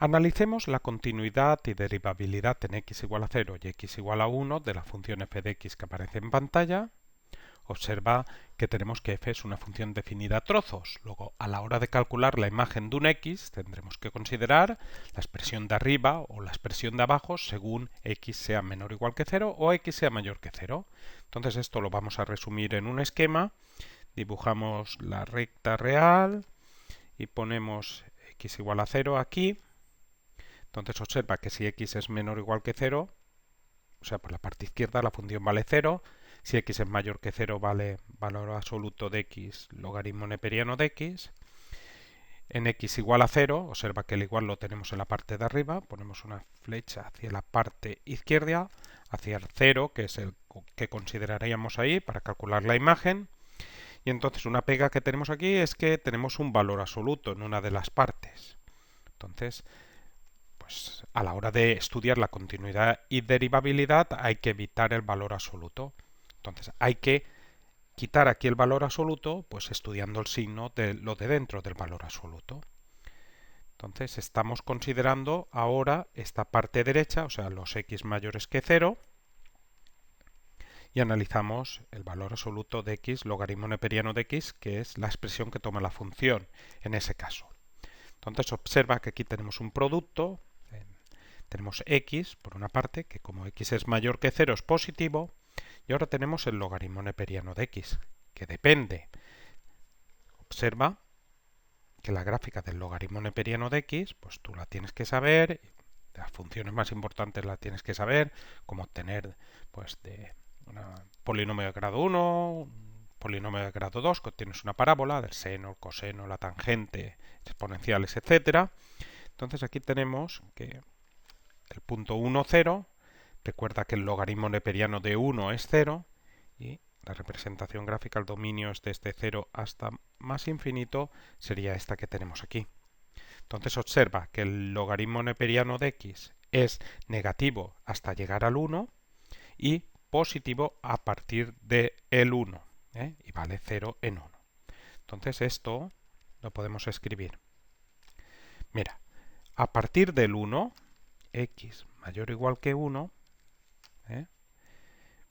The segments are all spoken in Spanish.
Analicemos la continuidad y derivabilidad en x igual a 0 y x igual a 1 de la función f de x que aparece en pantalla. Observa que tenemos que f es una función definida a trozos. Luego, a la hora de calcular la imagen de un x, tendremos que considerar la expresión de arriba o la expresión de abajo según x sea menor o igual que 0 o x sea mayor que 0. Entonces esto lo vamos a resumir en un esquema. Dibujamos la recta real y ponemos x igual a 0 aquí. Entonces observa que si x es menor o igual que 0, o sea, por la parte izquierda la función vale 0. Si x es mayor que 0 vale valor absoluto de x logaritmo neperiano de x. En x igual a 0, observa que el igual lo tenemos en la parte de arriba, ponemos una flecha hacia la parte izquierda, hacia el 0, que es el que consideraríamos ahí para calcular la imagen. Y entonces una pega que tenemos aquí es que tenemos un valor absoluto en una de las partes. Entonces, pues a la hora de estudiar la continuidad y derivabilidad hay que evitar el valor absoluto. Entonces hay que quitar aquí el valor absoluto, pues estudiando el signo de lo de dentro del valor absoluto. Entonces estamos considerando ahora esta parte derecha, o sea, los x mayores que 0, y analizamos el valor absoluto de x logaritmo neperiano de x, que es la expresión que toma la función en ese caso. Entonces observa que aquí tenemos un producto. Tenemos x, por una parte, que como x es mayor que 0 es positivo, y ahora tenemos el logaritmo neperiano de x, que depende. Observa que la gráfica del logaritmo neperiano de x, pues tú la tienes que saber, las funciones más importantes las tienes que saber, como obtener pues, de un polinomio de grado 1, un polinomio de grado 2, que obtienes una parábola, del seno, el coseno, la tangente, exponenciales, etc. Entonces aquí tenemos que el punto 1, 0, recuerda que el logaritmo neperiano de 1 es 0 y la representación gráfica, el dominio es desde 0 hasta más infinito, sería esta que tenemos aquí. Entonces observa que el logaritmo neperiano de x es negativo hasta llegar al 1 y positivo a partir del 1, y vale 0 en 1. Entonces esto lo podemos escribir. Mira, a partir del 1, x mayor o igual que 1,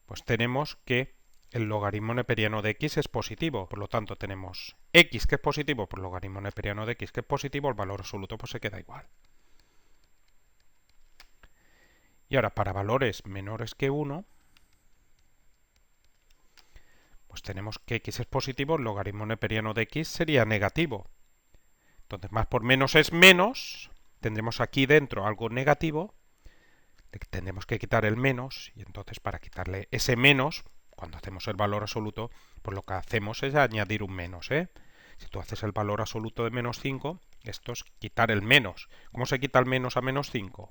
pues tenemos que el logaritmo neperiano de x es positivo. Por lo tanto, tenemos x que es positivo por logaritmo neperiano de x que es positivo, el valor absoluto pues se queda igual. Y ahora, para valores menores que 1, pues tenemos que x es positivo, el logaritmo neperiano de x sería negativo. Entonces, más por menos es menos, tendremos aquí dentro algo negativo, tendremos que quitar el menos, y entonces para quitarle ese menos, cuando hacemos el valor absoluto, pues lo que hacemos es añadir un menos. Si tú haces el valor absoluto de menos 5, esto es quitar el menos. ¿Cómo se quita el menos a menos 5?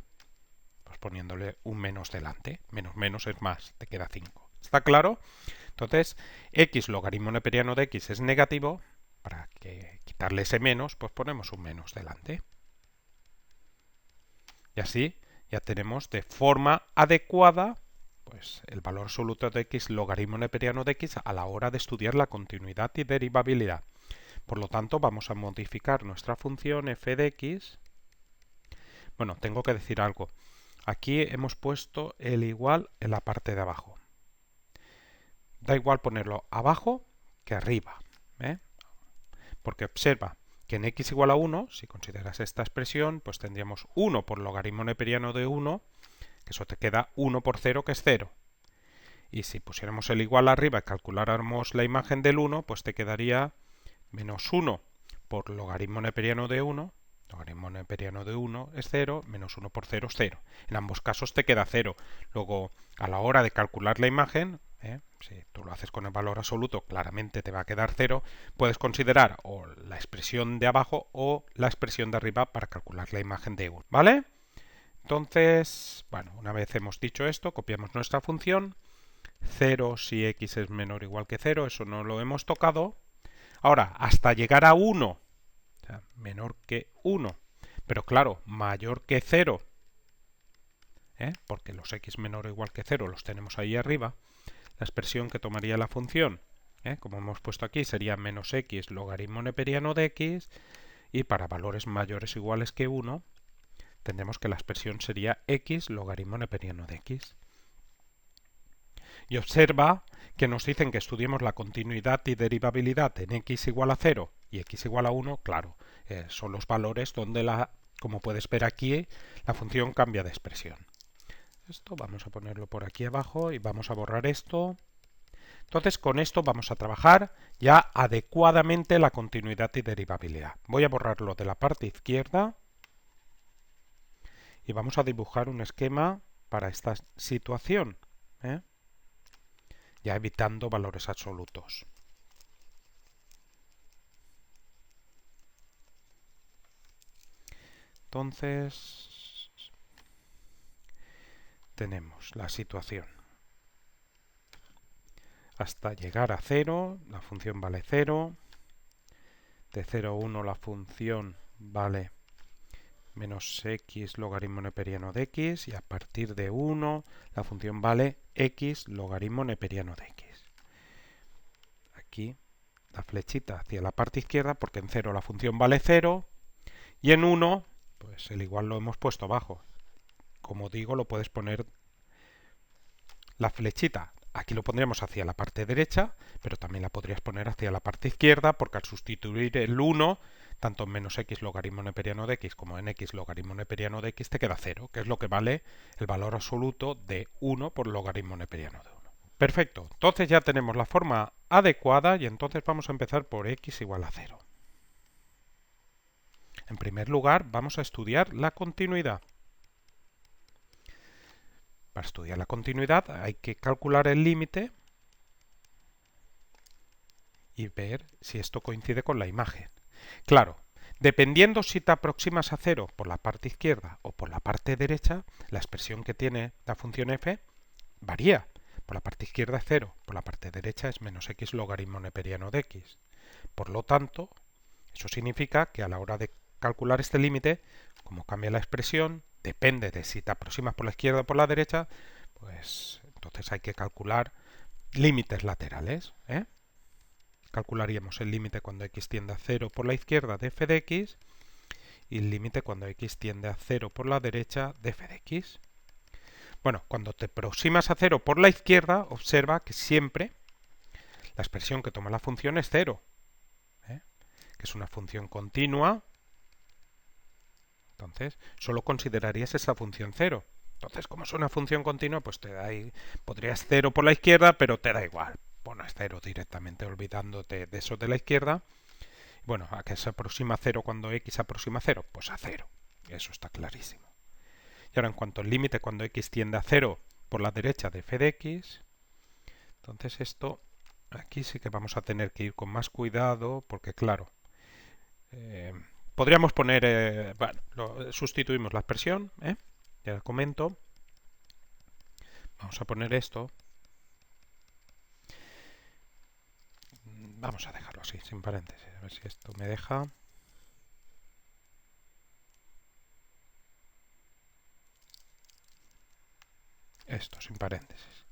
Pues poniéndole un menos delante. Menos menos es más, te queda 5. ¿Está claro? Entonces, x logaritmo neperiano de x es negativo. Para quitarle ese menos, pues ponemos un menos delante. Y así ya tenemos de forma adecuada pues, el valor absoluto de x logaritmo neperiano de x a la hora de estudiar la continuidad y derivabilidad. Por lo tanto, vamos a modificar nuestra función f de x. Bueno, tengo que decir algo. Aquí hemos puesto el igual en la parte de abajo. Da igual ponerlo abajo que arriba, porque observa que en x igual a 1, si consideras esta expresión, pues tendríamos 1 por logaritmo neperiano de 1, que eso te queda 1 por 0, que es 0. Y si pusiéramos el igual arriba y calculáramos la imagen del 1, pues te quedaría menos 1 por logaritmo neperiano de 1, logaritmo neperiano de 1 es 0, menos 1 por 0 es 0. En ambos casos te queda 0. Luego, a la hora de calcular la imagen, si tú lo haces con el valor absoluto, claramente te va a quedar 0. Puedes considerar o la expresión de abajo o la expresión de arriba para calcular la imagen de 1. ¿Vale? Entonces, bueno, una vez hemos dicho esto, copiamos nuestra función. 0 si x es menor o igual que 0, eso no lo hemos tocado. Ahora, hasta llegar a 1, o sea, menor que 1, pero claro, mayor que 0, porque los x menor o igual que 0 los tenemos ahí arriba, la expresión que tomaría la función, como hemos puesto aquí, sería menos x logaritmo neperiano de x, y para valores mayores o iguales que 1, tendremos que la expresión sería x logaritmo neperiano de x. Y observa que nos dicen que estudiemos la continuidad y derivabilidad en x igual a 0 y x igual a 1, claro, son los valores donde, como puedes ver aquí, la función cambia de expresión. Esto vamos a ponerlo por aquí abajo y vamos a borrar esto. Entonces con esto vamos a trabajar ya adecuadamente la continuidad y derivabilidad. Voy a borrarlo de la parte izquierda y vamos a dibujar un esquema para esta situación, ya evitando valores absolutos. Entonces tenemos la situación. Hasta llegar a 0, la función vale 0. De 0 a 1 la función vale menos x logaritmo neperiano de x, y a partir de 1 la función vale x logaritmo neperiano de x. Aquí la flechita hacia la parte izquierda, porque en 0 la función vale 0, y en 1, pues el igual lo hemos puesto abajo. Como digo, lo puedes poner la flechita. Aquí lo pondríamos hacia la parte derecha, pero también la podrías poner hacia la parte izquierda, porque al sustituir el 1, tanto en menos x logaritmo neperiano de x como en x logaritmo neperiano de x, te queda 0, que es lo que vale el valor absoluto de 1 por logaritmo neperiano de 1. Perfecto, entonces ya tenemos la forma adecuada y entonces vamos a empezar por x igual a 0. En primer lugar, vamos a estudiar la continuidad. Para estudiar la continuidad hay que calcular el límite y ver si esto coincide con la imagen. Claro, dependiendo si te aproximas a 0 por la parte izquierda o por la parte derecha, la expresión que tiene la función f varía. Por la parte izquierda es 0, por la parte derecha es menos x logaritmo neperiano de x. Por lo tanto, eso significa que a la hora de calcular este límite, como cambia la expresión, depende de si te aproximas por la izquierda o por la derecha, pues entonces hay que calcular límites laterales. Calcularíamos el límite cuando x tiende a 0 por la izquierda de f de x y el límite cuando x tiende a 0 por la derecha de f de x. Bueno, cuando te aproximas a 0 por la izquierda, observa que siempre la expresión que toma la función es 0, que es una función continua. Entonces, solo considerarías esa función 0. Entonces, como es una función continua, pues te da podrías 0 por la izquierda, pero te da igual. Pones 0 directamente, olvidándote de eso de la izquierda. Bueno, ¿a qué se aproxima a 0 cuando x se aproxima a 0? Pues a 0. Eso está clarísimo. Y ahora, en cuanto al límite cuando x tiende a 0 por la derecha de f de x, entonces esto aquí sí que vamos a tener que ir con más cuidado, porque claro, podríamos poner, sustituimos la expresión, ya comento, vamos a poner esto, vamos a dejarlo así, sin paréntesis, a ver si esto me deja. Esto, sin paréntesis.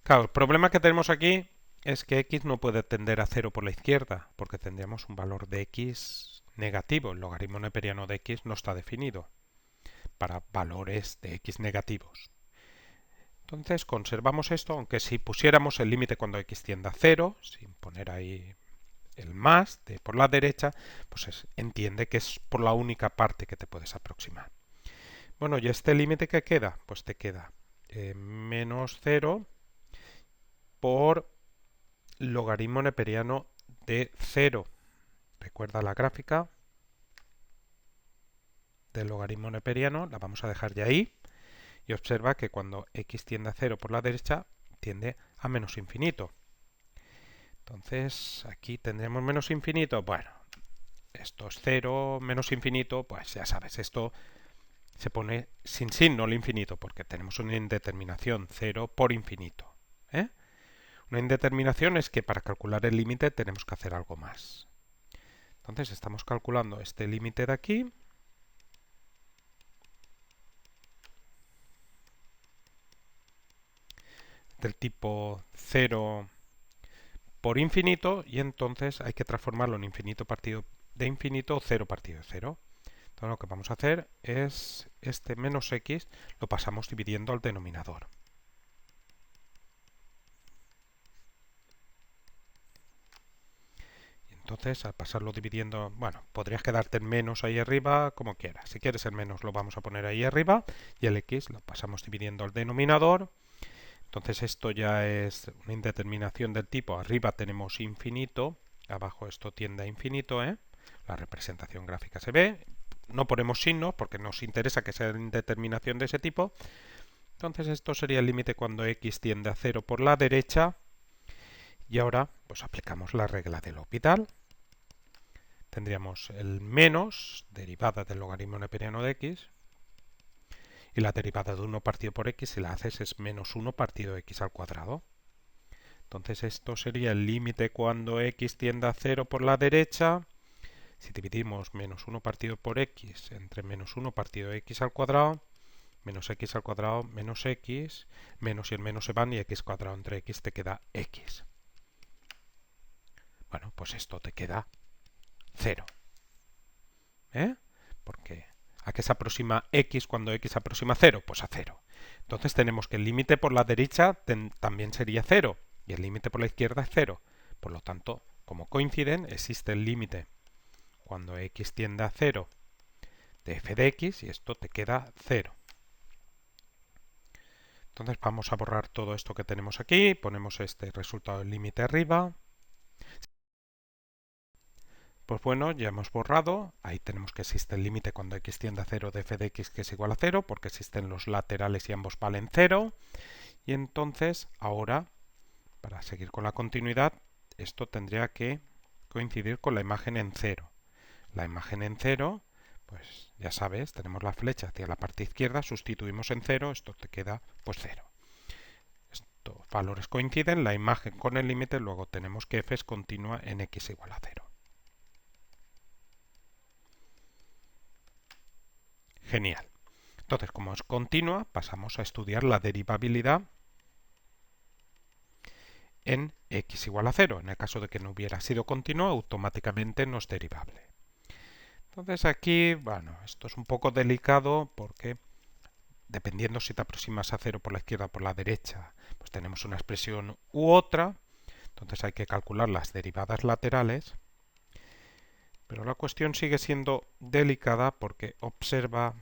Claro, el problema que tenemos aquí es que x no puede tender a 0 por la izquierda, porque tendríamos un valor de x negativo. El logaritmo neperiano de x no está definido para valores de x negativos. Entonces conservamos esto, aunque si pusiéramos el límite cuando x tiende a 0, sin poner ahí el más de por la derecha, pues entiende que es por la única parte que te puedes aproximar. Bueno, ¿y este límite qué queda? Pues te queda menos 0 por logaritmo neperiano de 0. Recuerda la gráfica del logaritmo neperiano, la vamos a dejar ya ahí, y observa que cuando x tiende a 0 por la derecha, tiende a menos infinito. Entonces, aquí tendremos menos infinito. Bueno, esto es 0, menos infinito, pues ya sabes, esto se pone sin signo el infinito, porque tenemos una indeterminación, 0 por infinito. Una indeterminación es que para calcular el límite tenemos que hacer algo más. Entonces estamos calculando este límite de aquí. Del tipo 0 por infinito, y entonces hay que transformarlo en infinito partido de infinito o 0 partido de 0. Entonces lo que vamos a hacer es este menos x lo pasamos dividiendo al denominador. Entonces, al pasarlo dividiendo, bueno, podrías quedarte en menos ahí arriba, como quieras. Si quieres el menos lo vamos a poner ahí arriba y el x lo pasamos dividiendo al denominador. Entonces esto ya es una indeterminación del tipo, arriba tenemos infinito, abajo esto tiende a infinito, ¿eh? La representación gráfica se ve. No ponemos signos porque nos interesa que sea indeterminación de ese tipo. Entonces esto sería el límite cuando x tiende a 0 por la derecha. Y ahora pues aplicamos la regla del L'Hopital. Tendríamos el menos derivada del logaritmo neperiano de x, y la derivada de 1 partido por x, si la haces, es menos 1 partido x al cuadrado. Entonces esto sería el límite cuando x tiende a 0 por la derecha. Si dividimos menos 1 partido por x entre menos 1 partido x al cuadrado, menos x al cuadrado menos x, menos y el menos se van y x cuadrado entre x te queda x. Bueno, pues esto te queda 0. Porque ¿a qué se aproxima x cuando x aproxima 0? Pues a 0. Entonces tenemos que el límite por la derecha también sería 0 y el límite por la izquierda es 0. Por lo tanto, como coinciden, existe el límite cuando x tiende a 0 de f de x y esto te queda 0. Entonces vamos a borrar todo esto que tenemos aquí, ponemos este resultado del límite arriba. Pues bueno, ya hemos borrado, ahí tenemos que existe el límite cuando x tiende a 0 de f de x que es igual a 0, porque existen los laterales y ambos valen 0. Y entonces, ahora, para seguir con la continuidad, esto tendría que coincidir con la imagen en 0. La imagen en 0, pues ya sabes, tenemos la flecha hacia la parte izquierda, sustituimos en 0, esto te queda pues 0. Estos valores coinciden, la imagen con el límite, luego tenemos que f es continua en x igual a 0. Genial. Entonces, como es continua, pasamos a estudiar la derivabilidad en x igual a 0. En el caso de que no hubiera sido continua, automáticamente no es derivable. Entonces aquí, bueno, esto es un poco delicado porque dependiendo si te aproximas a 0 por la izquierda o por la derecha, pues tenemos una expresión u otra. Entonces hay que calcular las derivadas laterales. Pero la cuestión sigue siendo delicada porque observa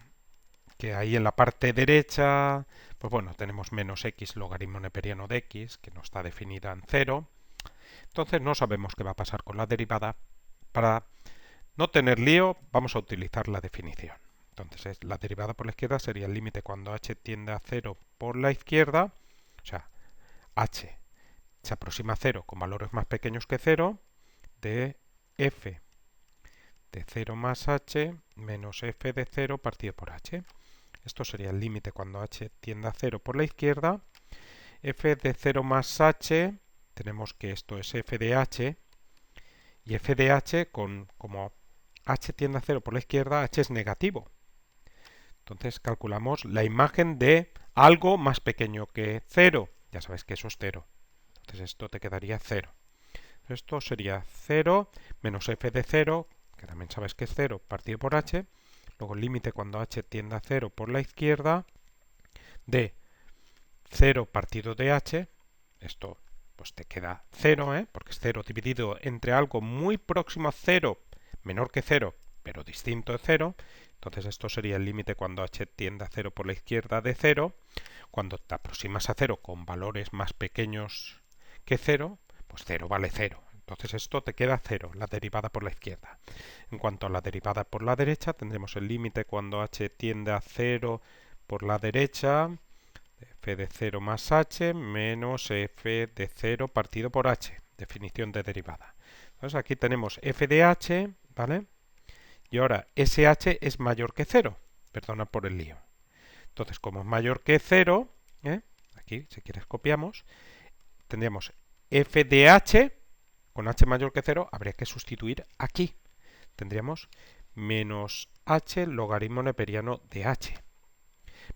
que ahí en la parte derecha, pues bueno, tenemos menos x logaritmo neperiano de x, que no está definida en 0. Entonces no sabemos qué va a pasar con la derivada. Para no tener lío, vamos a utilizar la definición. Entonces la derivada por la izquierda sería el límite cuando h tiende a 0 por la izquierda, o sea, h se aproxima a 0 con valores más pequeños que 0, de f de 0 más h menos f de 0 partido por h. Esto sería el límite cuando h tiende a 0 por la izquierda. F de 0 más h, tenemos que esto es f de h, y f de h, como h tiende a 0 por la izquierda, h es negativo. Entonces calculamos la imagen de algo más pequeño que 0. Ya sabes que eso es 0. Entonces esto te quedaría 0. Esto sería 0 menos f de 0, que también sabes que es 0, partido por h. Luego el límite cuando h tiende a 0 por la izquierda de 0 partido de h. Esto pues te queda 0, porque es 0 dividido entre algo muy próximo a 0, menor que 0, pero distinto de 0. Entonces esto sería el límite cuando h tiende a 0 por la izquierda de 0. Cuando te aproximas a 0 con valores más pequeños que 0, pues 0 vale 0. Entonces esto te queda 0, la derivada por la izquierda. En cuanto a la derivada por la derecha, tendremos el límite cuando h tiende a 0 por la derecha, f de 0 más h menos f de 0 partido por h, definición de derivada. Entonces aquí tenemos f de h, ¿vale? Y ahora sh es mayor que 0, perdona por el lío. Entonces, como es mayor que 0, aquí si quieres copiamos, tendríamos f de h, con h mayor que 0, habría que sustituir aquí. Tendríamos menos h logaritmo neperiano de h,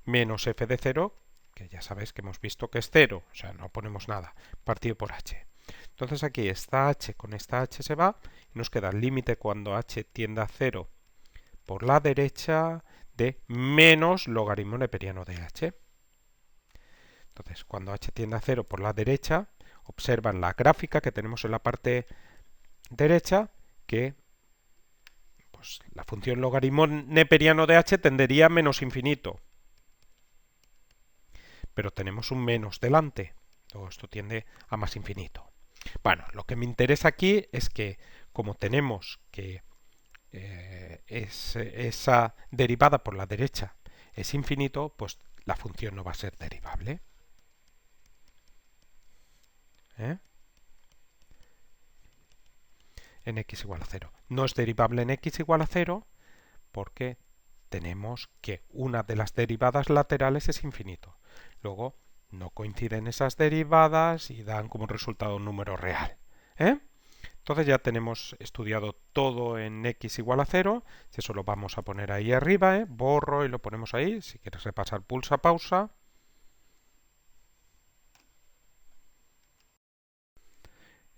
menos f de 0, que ya sabéis que hemos visto que es 0, o sea, no ponemos nada, partido por h. Entonces aquí esta h con esta h se va y nos queda el límite cuando h tiende a 0 por la derecha de menos logaritmo neperiano de h. Entonces, cuando h tiende a 0 por la derecha, observan la gráfica que tenemos en la parte derecha, que pues, la función logaritmo neperiano de h tendería a menos infinito. Pero tenemos un menos delante. Todo esto tiende a más infinito. Bueno, lo que me interesa aquí es que, como tenemos que esa derivada por la derecha es infinito, pues la función no va a ser derivable. En x igual a 0. No es derivable en x igual a 0 porque tenemos que una de las derivadas laterales es infinito. Luego no coinciden esas derivadas y dan como resultado un número real. Entonces ya tenemos estudiado todo en x igual a 0. Eso lo vamos a poner ahí arriba. Borro y lo ponemos ahí. Si quieres repasar, pulsa pausa.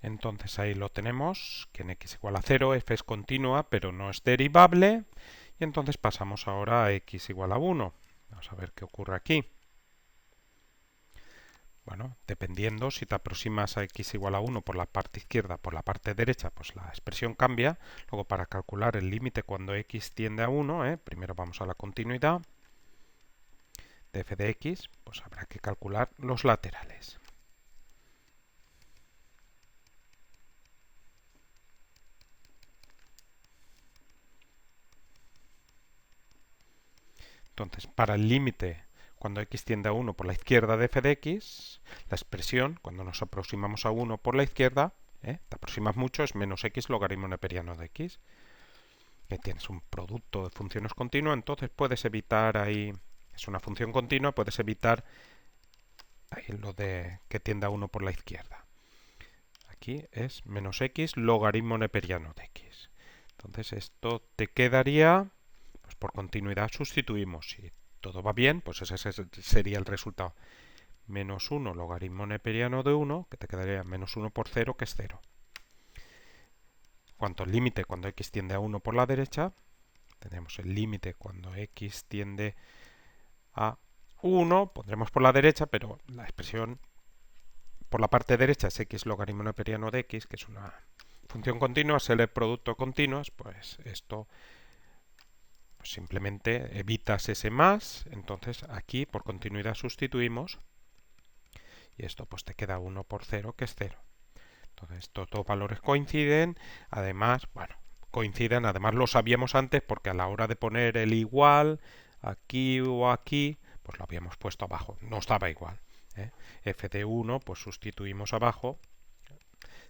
Entonces ahí lo tenemos, que en x igual a 0 f es continua pero no es derivable. Y entonces pasamos ahora a x igual a 1. Vamos a ver qué ocurre aquí. Bueno, dependiendo si te aproximas a x igual a 1 por la parte izquierda, por la parte derecha, pues la expresión cambia. Luego para calcular el límite cuando x tiende a 1, primero vamos a la continuidad de f de x, pues habrá que calcular los laterales. Entonces, para el límite cuando x tiende a 1 por la izquierda de f de x, la expresión, cuando nos aproximamos a 1 por la izquierda, te aproximas mucho, es menos x logaritmo neperiano de x. Que tienes un producto de funciones continua, entonces puedes evitar ahí, es una función continua, puedes evitar ahí lo de que tiende a 1 por la izquierda. Aquí es menos x logaritmo neperiano de x. Entonces esto te quedaría, pues por continuidad sustituimos. Si todo va bien, pues ese sería el resultado. Menos 1 logaritmo neperiano de 1, que te quedaría menos 1 por 0, que es 0. Cuanto al límite cuando x tiende a 1 por la derecha, tenemos el límite cuando x tiende a 1, pondremos por la derecha, pero la expresión por la parte derecha es x logaritmo neperiano de x, que es una función continua, ser el producto continuos, pues esto pues simplemente evitas ese más, entonces aquí por continuidad sustituimos y esto pues te queda 1 por 0, que es 0. Entonces estos dos valores coinciden, además, bueno, coinciden, además lo sabíamos antes porque a la hora de poner el igual aquí o aquí, pues lo habíamos puesto abajo, no estaba igual. F de 1, pues sustituimos abajo,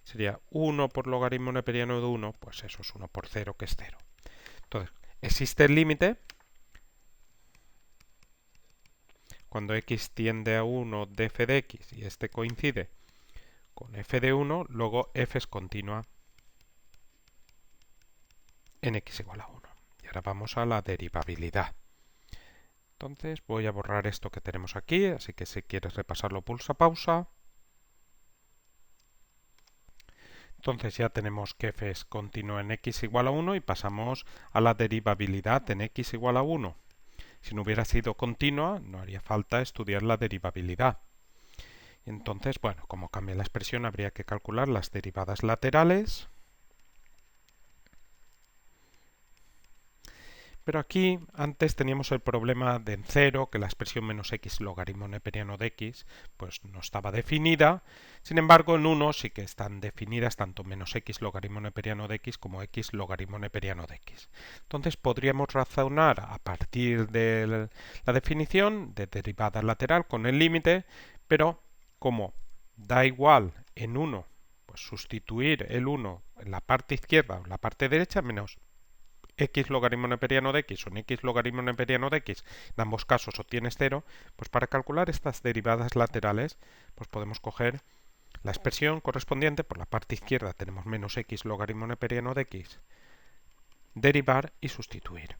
sería 1 por logaritmo neperiano de 1, pues eso es 1 por 0, que es 0. Entonces, existe el límite cuando x tiende a 1 de f de x y este coincide con f de 1, luego f es continua en x igual a 1. Y ahora vamos a la derivabilidad. Entonces voy a borrar esto que tenemos aquí, así que si quieres repasarlo pulsa pausa. Entonces ya tenemos que f es continua en x igual a 1 y pasamos a la derivabilidad en x igual a 1. Si no hubiera sido continua, no haría falta estudiar la derivabilidad. Entonces, bueno, como cambia la expresión, habría que calcular las derivadas laterales. Pero aquí antes teníamos el problema de en 0, que la expresión menos x logaritmo neperiano de x pues no estaba definida. Sin embargo, en 1 sí que están definidas tanto menos x logaritmo neperiano de x como x logaritmo neperiano de x. Entonces podríamos razonar a partir de la definición de derivada lateral con el límite, pero como da igual en 1 pues sustituir el 1 en la parte izquierda o en la parte derecha menos x logaritmo neperiano de x o en x logaritmo neperiano de x, en ambos casos obtienes 0, pues para calcular estas derivadas laterales, pues podemos coger la expresión correspondiente, por la parte izquierda tenemos menos x logaritmo neperiano de x, derivar y sustituir.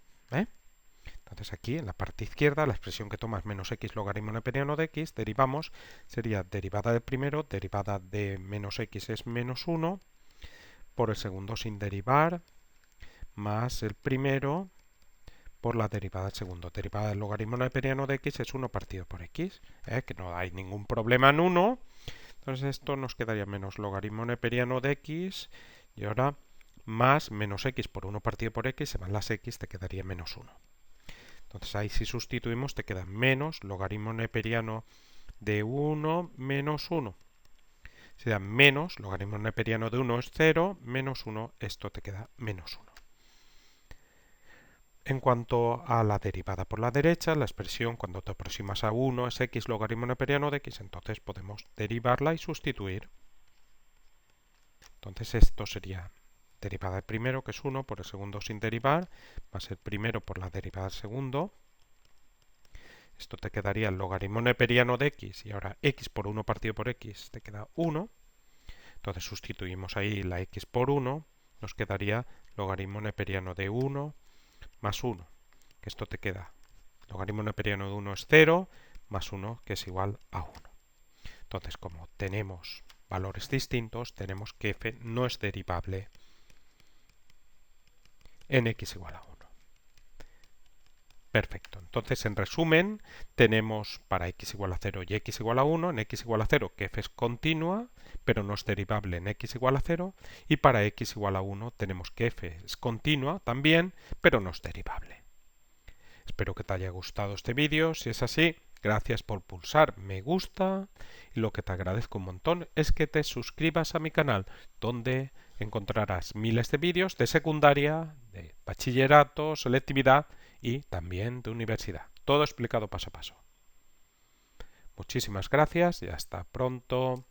Entonces aquí en la parte izquierda la expresión que toma es menos x logaritmo neperiano de x, derivamos, sería derivada del primero, derivada de menos x es menos 1, por el segundo sin derivar, más el primero por la derivada al segundo. Derivada del logaritmo neperiano de x es 1 partido por x, que no hay ningún problema en 1. Entonces esto nos quedaría menos logaritmo neperiano de x y ahora más menos x por 1 partido por x, más las x te quedaría menos 1. Entonces ahí si sustituimos te queda menos logaritmo neperiano de 1 menos 1. Si da menos, logaritmo neperiano de 1 es 0, menos 1, esto te queda menos 1. En cuanto a la derivada por la derecha, la expresión cuando te aproximas a 1 es x logaritmo neperiano de x, entonces podemos derivarla y sustituir. Entonces esto sería derivada del primero, que es 1, por el segundo sin derivar, más el primero por la derivada del segundo. Esto te quedaría el logaritmo neperiano de x, y ahora x por 1 partido por x te queda 1. Entonces sustituimos ahí la x por 1, nos quedaría logaritmo neperiano de 1 más 1, que esto te queda, logaritmo neperiano de 1 es 0, más 1, que es igual a 1. Entonces, como tenemos valores distintos, tenemos que f no es derivable en x igual a 1. Perfecto. Entonces, en resumen, tenemos para x igual a 0 y x igual a 1, en x igual a 0 que f es continua, pero no es derivable en x igual a 0, y para x igual a 1 tenemos que f es continua también, pero no es derivable. Espero que te haya gustado este vídeo. Si es así, gracias por pulsar me gusta, y lo que te agradezco un montón es que te suscribas a mi canal, donde encontrarás miles de vídeos de secundaria, de bachillerato, selectividad y también de universidad. Todo explicado paso a paso. Muchísimas gracias y hasta pronto.